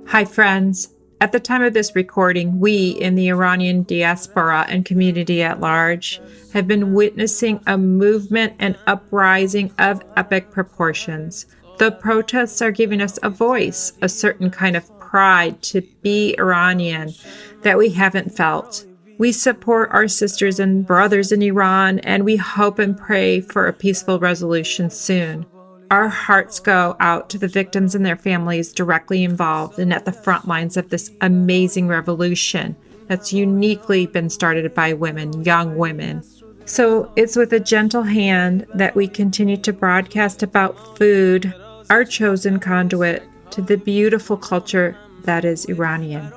Hi, friends. At the time of this recording, we in the Iranian diaspora and community at large have been witnessing a movement and uprising of epic proportions. The protests are giving us a voice, a certain kind of pride to be Iranian that we haven't felt. We support our sisters and brothers in Iran, and we hope and pray for a peaceful resolution soon. Our hearts go out to the victims and their families directly involved and at the front lines of this amazing revolution that's uniquely been started by women, young women. So it's with a gentle hand that we continue to broadcast about food, our chosen conduit to the beautiful culture that is Iranian.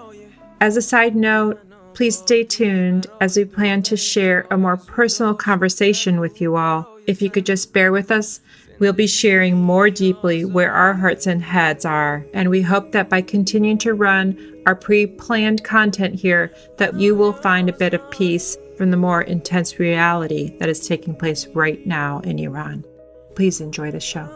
As a side note, please stay tuned as we plan to share a more personal conversation with you all. If you could just bear with us, we'll be sharing more deeply where our hearts and heads are, and we hope that by continuing to run our pre-planned content here, that you will find a bit of peace from the more intense reality that is taking place right now in Iran. Please enjoy the show.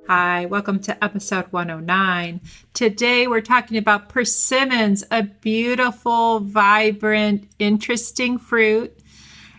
Hi, welcome to episode 109. Today we're talking about persimmons, a beautiful, vibrant, interesting fruit.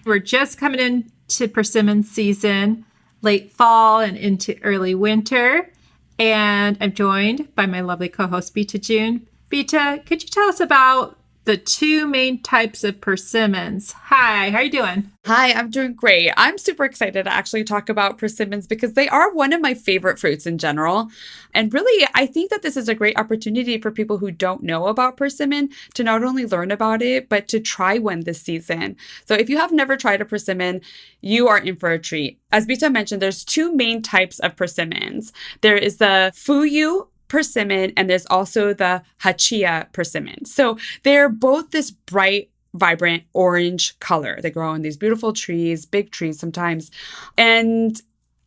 We're just coming into persimmon season, late fall and into early winter. And I'm joined by my lovely co-host, Bita Joon. Bita, could you tell us about the two main types of persimmons? Hi, how are you doing? Hi, I'm doing great. I'm super excited to actually talk about persimmons because they are one of my favorite fruits in general. And really, I think that this is a great opportunity for people who don't know about persimmon to not only learn about it, but to try one this season. So if you have never tried a persimmon, you are in for a treat. As Bita mentioned, there's two main types of persimmons. There is the Fuyu persimmon, and there's also the Hachiya persimmon. So they're both this bright, vibrant orange color. They grow on these beautiful trees, big trees sometimes. And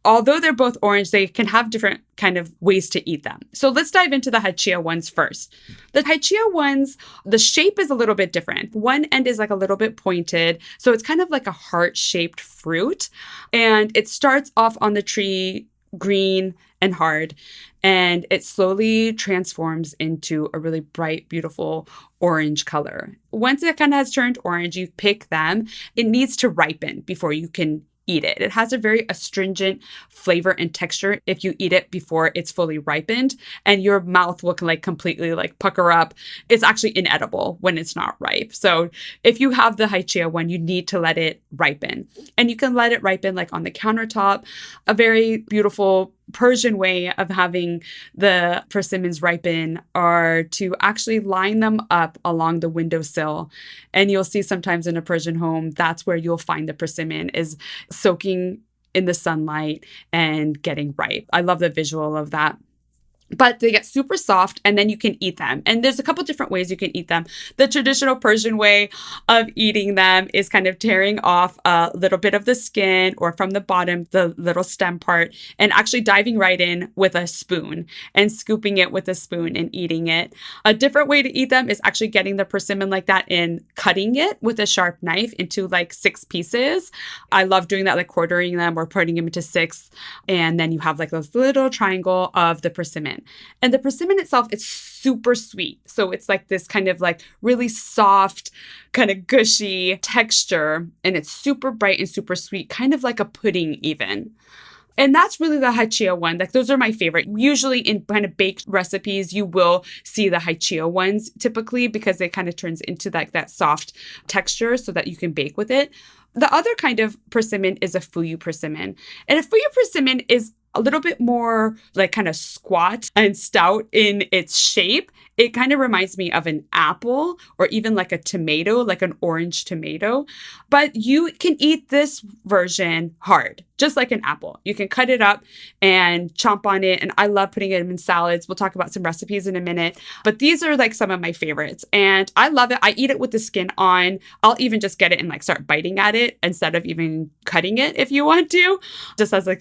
although they're both orange, they can have different kind of ways to eat them. So let's dive into the Hachiya ones first. The Hachiya ones, the shape is a little bit different. One end is like a little bit pointed. So it's kind of like a heart-shaped fruit. And it starts off on the tree green and hard, and it slowly transforms into a really bright, beautiful orange color. Once it kind of has turned orange, you pick them. It needs to ripen before you can eat it. It has a very astringent flavor and texture if you eat it before it's fully ripened, and your mouth will completely pucker up. It's actually inedible when it's not ripe. So if you have the Hachiya one, you need to let it ripen, and you can let it ripen on the countertop. A very beautiful Persian way of having the persimmons ripen are to actually line them up along the windowsill. And you'll see sometimes in a Persian home, that's where you'll find the persimmon is soaking in the sunlight and getting ripe. I love the visual of that. But they get super soft, and then you can eat them. And there's a couple different ways you can eat them. The traditional Persian way of eating them is kind of tearing off a little bit of the skin or from the bottom, the little stem part, and actually diving right in with a spoon and scooping it with a spoon and eating it. A different way to eat them is actually getting the persimmon like that and cutting it with a sharp knife into 6 pieces. I love doing that, quartering them or putting them into 6. And then you have this little triangle of the persimmon. And the persimmon itself is super sweet. So it's this kind of really soft, kind of gushy texture. And it's super bright and super sweet, kind of like a pudding even. And that's really the Hachiya one. Those are my favorite. Usually in kind of baked recipes, you will see the Hachiya ones typically because it kind of turns into that soft texture so that you can bake with it. The other kind of persimmon is a Fuyu persimmon. And a Fuyu persimmon is a little bit more kind of squat and stout in its shape. It kind of reminds me of an apple or even a tomato, an orange tomato. But you can eat this version hard, just like an apple. You can cut it up and chomp on it. And I love putting it in salads. We'll talk about some recipes in a minute. But these are some of my favorites. And I love it. I eat it with the skin on. I'll even just get it and start biting at it instead of even cutting it if you want to. Just as an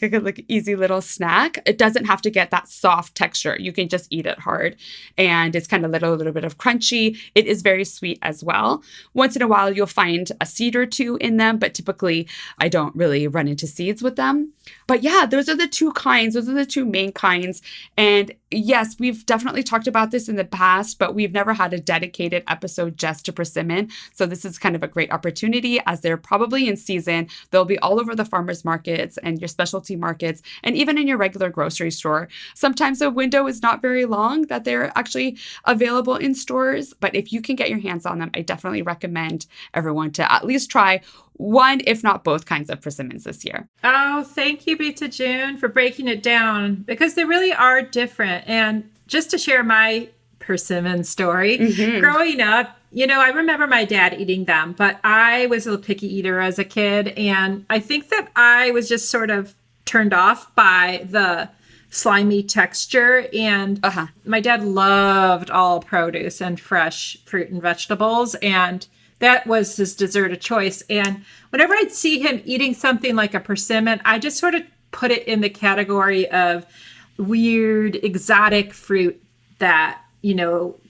easy little snack. It doesn't have to get that soft texture. You can just eat it hard. And it's kind of a little bit of crunchy. It is very sweet as well. Once in a while, you'll find a seed or two in them, but typically I don't really run into seeds with them. But yeah, those are the two kinds. Those are the two main kinds. And yes, we've definitely talked about this in the past, but we've never had a dedicated episode just to persimmon. So this is kind of a great opportunity as they're probably in season. They'll be all over the farmers markets and your specialty markets and even in your regular grocery store. Sometimes the window is not very long that they're actually available in stores, but if you can get your hands on them, I definitely recommend everyone to at least try one, if not both kinds of persimmons this year. Oh, thank you, Fesenjoon, for breaking it down because they really are different. And just to share my persimmon story, growing up, I remember my dad eating them, but I was a picky eater as a kid. And I think that I was just sort of turned off by the slimy texture. And my dad loved all produce and fresh fruit and vegetables. And that was his dessert of choice. And whenever I'd see him eating something like a persimmon, I just sort of put it in the category of weird, exotic fruit that,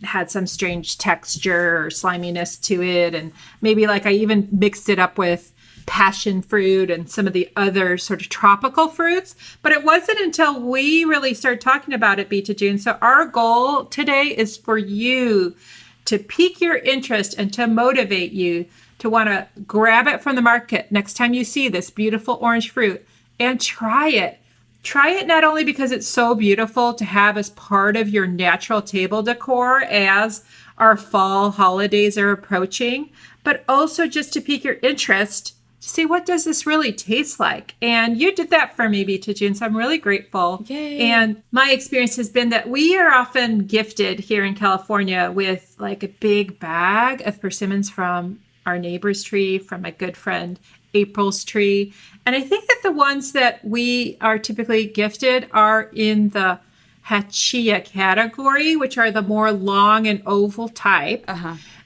had some strange texture or sliminess to it. And maybe like I even mixed it up with passion fruit and some of the other sort of tropical fruits. But it wasn't until we really started talking about it, Fesenjoon. So our goal today is for you to pique your interest and to motivate you to want to grab it from the market next time you see this beautiful orange fruit and try it. Try it not only because it's so beautiful to have as part of your natural table decor as our fall holidays are approaching, but also just to pique your interest to see what does this really taste like. And you did that for me, Fesenjoon, so I'm really grateful. Yay. And my experience has been that we are often gifted here in California with like a big bag of persimmons from our neighbor's tree, from my good friend April's tree. And I think that the ones that we are typically gifted are in the Hachiya category, which are the more long and oval type,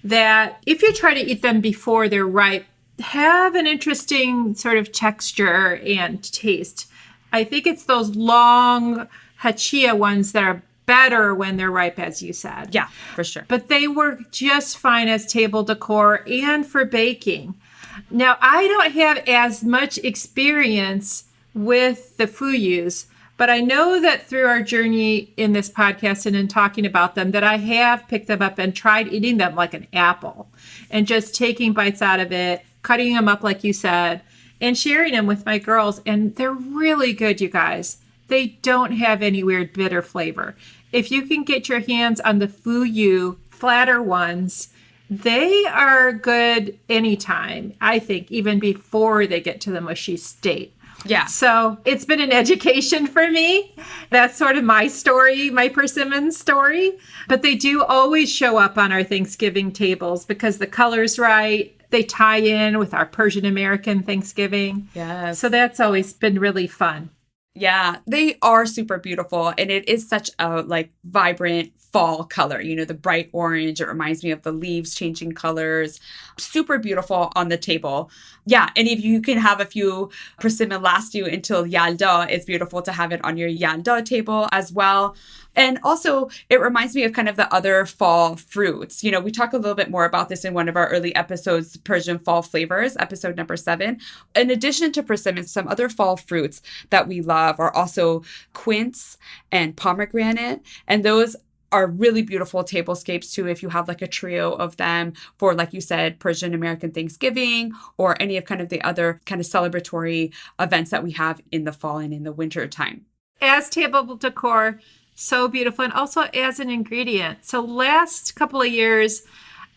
that if you try to eat them before they're ripe, have an interesting sort of texture and taste. I think it's those long Hachiya ones that are better when they're ripe, as you said. Yeah, for sure. But they work just fine as table decor and for baking. Now, I don't have as much experience with the Fuyus, but I know that through our journey in this podcast and in talking about them, that I have picked them up and tried eating them like an apple and just taking bites out of it, cutting them up like you said, and sharing them with my girls. And they're really good, you guys. They don't have any weird bitter flavor. If you can get your hands on the Fuyu flatter ones, they are good anytime, I think, even before they get to the mushy state. Yeah. So it's been an education for me. That's sort of my story, my persimmon story. But they do always show up on our Thanksgiving tables because the color's right. They tie in with our Persian American Thanksgiving. Yes. So that's always been really fun. Yeah, they are super beautiful. And it is such a vibrant fall color, the bright orange. It reminds me of the leaves changing colors. Super beautiful on the table. Yeah, and if you can have a few persimmon last you until Yalda, it's beautiful to have it on your Yalda table as well. And also, it reminds me of kind of the other fall fruits. We talk a little bit more about this in one of our early episodes, Persian fall flavors, episode number 7. In addition to persimmons, some other fall fruits that we love are also quince and pomegranate. And those are really beautiful tablescapes too if you have like a trio of them for, like you said, Persian American Thanksgiving or any of kind of the other kind of celebratory events that we have in the fall and in the winter time. As table decor, so beautiful, and also as an ingredient. So last couple of years,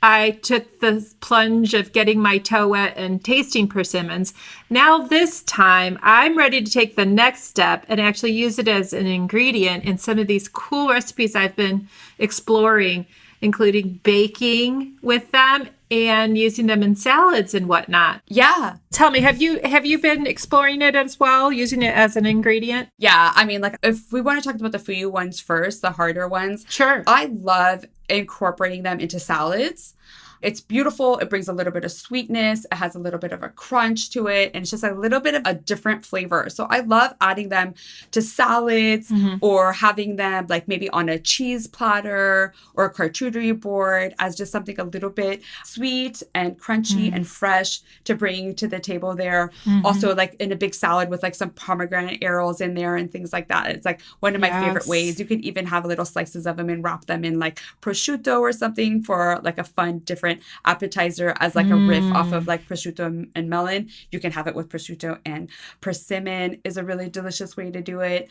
I took the plunge of getting my toe wet and tasting persimmons. Now this time, I'm ready to take the next step and actually use it as an ingredient in some of these cool recipes I've been exploring, including baking with them and using them in salads and whatnot. Yeah. Tell me, have you been exploring it as well, using it as an ingredient? Yeah. I mean, if we want to talk about the Fuyu ones first, the harder ones. Sure. I love incorporating them into salads. It's beautiful. It brings a little bit of sweetness. It has a little bit of a crunch to it. And it's just a little bit of a different flavor. So I love adding them to salads or having them like maybe on a cheese platter or a charcuterie board as just something a little bit sweet and crunchy and fresh to bring to the table there. Also like in a big salad with like some pomegranate arrows in there and things like that. It's like one of my favorite ways. You can even have little slices of them and wrap them in like prosciutto or something for like a fun, different appetizer as like a riff off of like prosciutto and melon. You can have it with prosciutto and persimmon is a really delicious way to do it.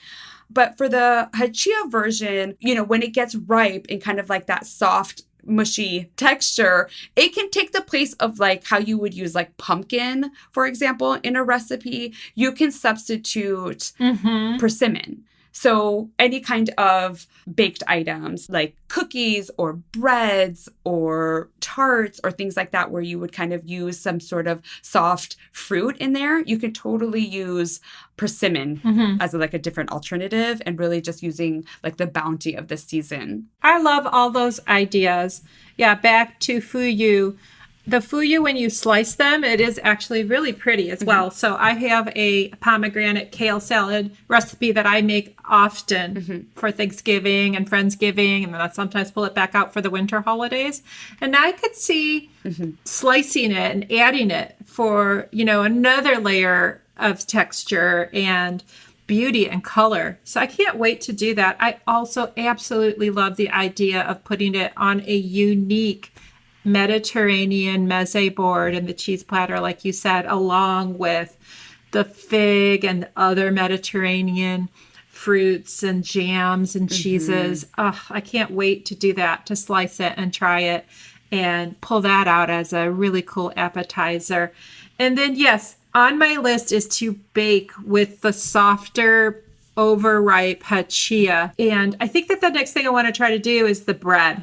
But for the Hachiya version, you know, when it gets ripe and kind of like that soft, mushy texture, it can take the place of like how you would use like pumpkin, for example, in a recipe. You can substitute persimmon. So any kind of baked items like cookies or breads or tarts or things like that, where you would kind of use some sort of soft fruit in there, you could totally use persimmon as like a different alternative and really just using like the bounty of the season. I love all those ideas. Yeah, back to Fuyu. The Fuyu, when you slice them, it is actually really pretty as well. So I have a pomegranate kale salad recipe that I make often for Thanksgiving and Friendsgiving, and then I sometimes pull it back out for the winter holidays. And I could see slicing it and adding it for, you know, another layer of texture and beauty and color. So I can't wait to do that. I also absolutely love the idea of putting it on a unique Mediterranean meze board and the cheese platter, like you said, along with the fig and other Mediterranean fruits and jams and cheeses. Oh, I can't wait to do that, to slice it and try it and pull that out as a really cool appetizer. And then, yes, on my list is to bake with the softer overripe Hachiya. And I think that the next thing I want to try to do is the bread.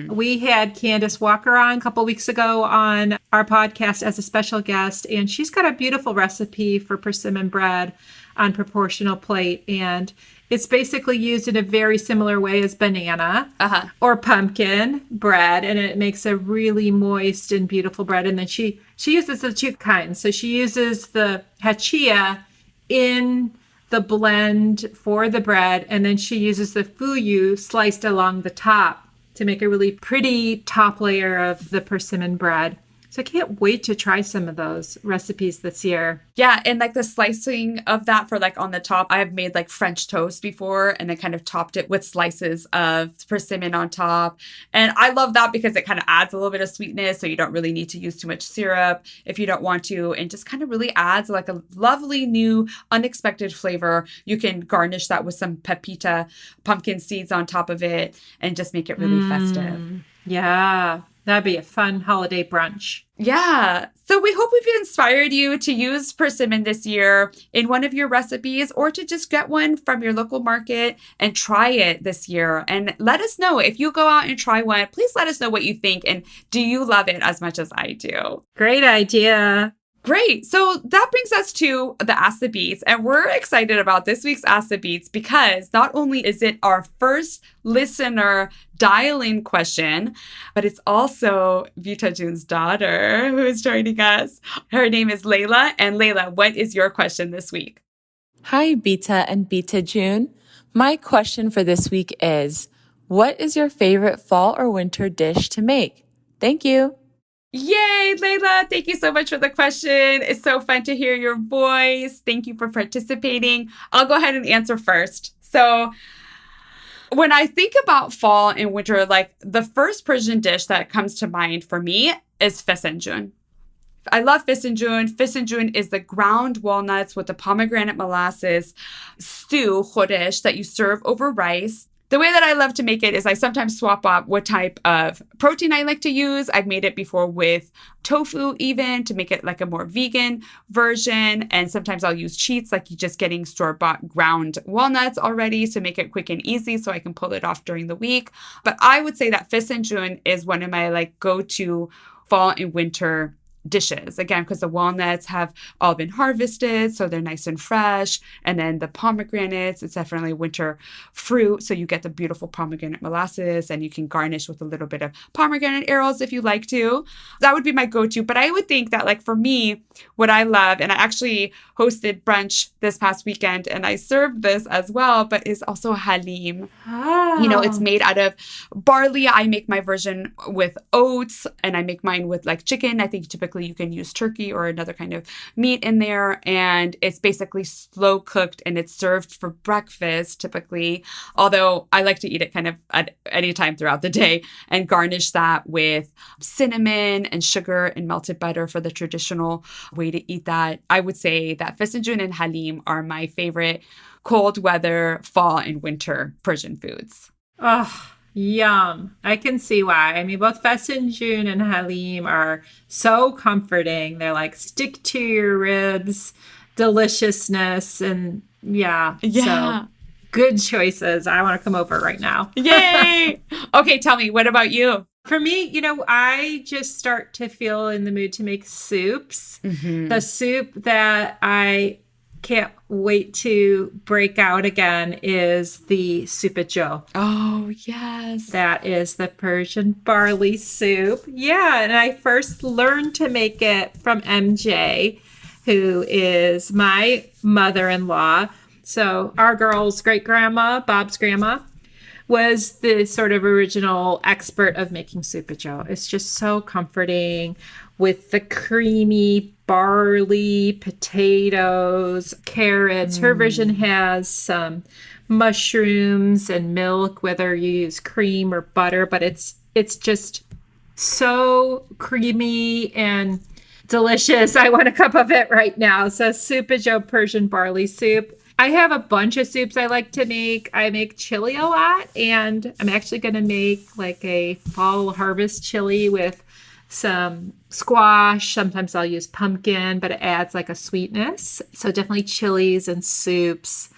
We had Candace Walker on a couple weeks ago on our podcast as a special guest, and she's got a beautiful recipe for persimmon bread on proportional plate. And it's basically used in a very similar way as banana or pumpkin bread, and it makes a really moist and beautiful bread. And then she uses the two kinds. So she uses the Hachiya in the blend for the bread, and then she uses the fuyu sliced along the top to make a really pretty top layer of the persimmon bread. So I can't wait to try some of those recipes this year. Yeah, and like the slicing of that for like on the top, I've made like French toast before and then kind of topped it with slices of persimmon on top. And I love that because it kind of adds a little bit of sweetness, so you don't really need to use too much syrup if you don't want to, and just kind of really adds like a lovely new unexpected flavor. You can garnish that with some pepita, pumpkin seeds on top of it, and just make it really festive. Yeah. That'd be a fun holiday brunch. Yeah. So we hope we've inspired you to use persimmon this year in one of your recipes, or to just get one from your local market and try it this year. And let us know if you go out and try one. Please let us know what you think. And do you love it as much as I do? Great idea. Great. So that brings us to the Ask the Beats. And we're excited about this week's Ask the Beats because not only is it our first listener dial-in question, but it's also Fesenjoon's daughter who is joining us. Her name is Leyla. And Leyla, what is your question this week? Hi, Bita and Fesenjoon. My question for this week is, what is your favorite fall or winter dish to make? Thank you. Yay, Leyla. Thank you so much for the question. It's so fun to hear your voice. Thank you for participating. I'll go ahead and answer first. So when I think about fall and winter, like the first Persian dish that comes to mind for me is Fesenjoon. I love Fesenjoon. Fesenjoon is the ground walnuts with the pomegranate molasses stew, Porridge, that you serve over rice. The way that I love to make it is I sometimes swap up what type of protein I like to use. I've made it before with tofu even to make it like a more vegan version. And sometimes I'll use cheats, like just getting store-bought ground walnuts already to make it quick and easy so I can pull it off during the week. But I would say that Fesenjoon is one of my like go-to fall and winter dishes. Again, because the walnuts have all been harvested, so they're nice and fresh. And then the pomegranates, it's definitely winter fruit. So you get the beautiful pomegranate molasses, and you can garnish with a little bit of pomegranate arrows if you like to. That would be my go-to. But I would think that, like, for me, what I love, and I actually hosted brunch this past weekend and I served this as well, but is also Haleem. Oh. You know, it's made out of barley. I make my version with oats, and I make mine with like chicken. I think typically you can use turkey or another kind of meat in there. And it's basically slow cooked, and it's served for breakfast typically. Although I like to eat it kind of at any time throughout the day, and garnish that with cinnamon and sugar and melted butter for the traditional way to eat that. I would say that Fesenjoon and Haleem are my favorite cold weather, fall and winter Persian foods. Oh, yum. I can see why. I mean, both Fesenjoon and Haleem are so comforting. They're like stick to your ribs, deliciousness, and yeah. So good choices. I want to come over right now. Yay! Okay, tell me, what about you? For me, you know, I just start to feel in the mood to make soups. The soup that I can't wait to break out again is the soup at Joe. Oh, yes. That is the Persian barley soup. Yeah, and I first learned to make it from MJ, who is my mother-in-law. So our girl's great-grandma, Bob's grandma, was the sort of original expert of making soup at Joe. It's just so comforting with the creamy barley, potatoes, carrots. Her version has some mushrooms and milk, whether you use cream or butter, but it's just so creamy and delicious. I want a cup of it right now. So soup at Joe Persian barley soup. I have a bunch of soups I like to make. I make chili a lot, and I'm actually going to make like a fall harvest chili with some squash. Sometimes I'll use pumpkin, but it adds like a sweetness. So definitely chilies and soups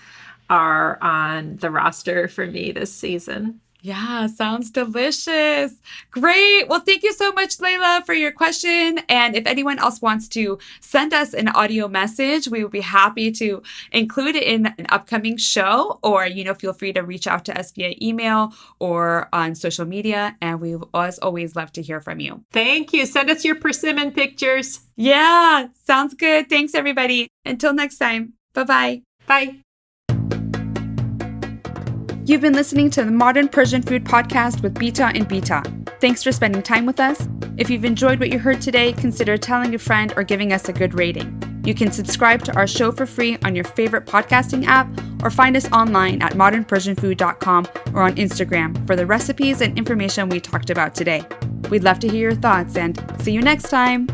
are on the roster for me this season. Yeah, sounds delicious. Great. Well, thank you so much, Leyla, for your question. And if anyone else wants to send us an audio message, we would be happy to include it in an upcoming show, or, you know, feel free to reach out to us via email or on social media. And we, as always, love to hear from you. Thank you. Send us your persimmon pictures. Yeah, sounds good. Thanks, everybody. Until next time. Bye-bye. Bye. You've been listening to the Modern Persian Food Podcast with Bita and Beata. Thanks for spending time with us. If you've enjoyed what you heard today, consider telling a friend or giving us a good rating. You can subscribe to our show for free on your favorite podcasting app, or find us online at modernpersianfood.com or on Instagram for the recipes and information we talked about today. We'd love to hear your thoughts, and see you next time.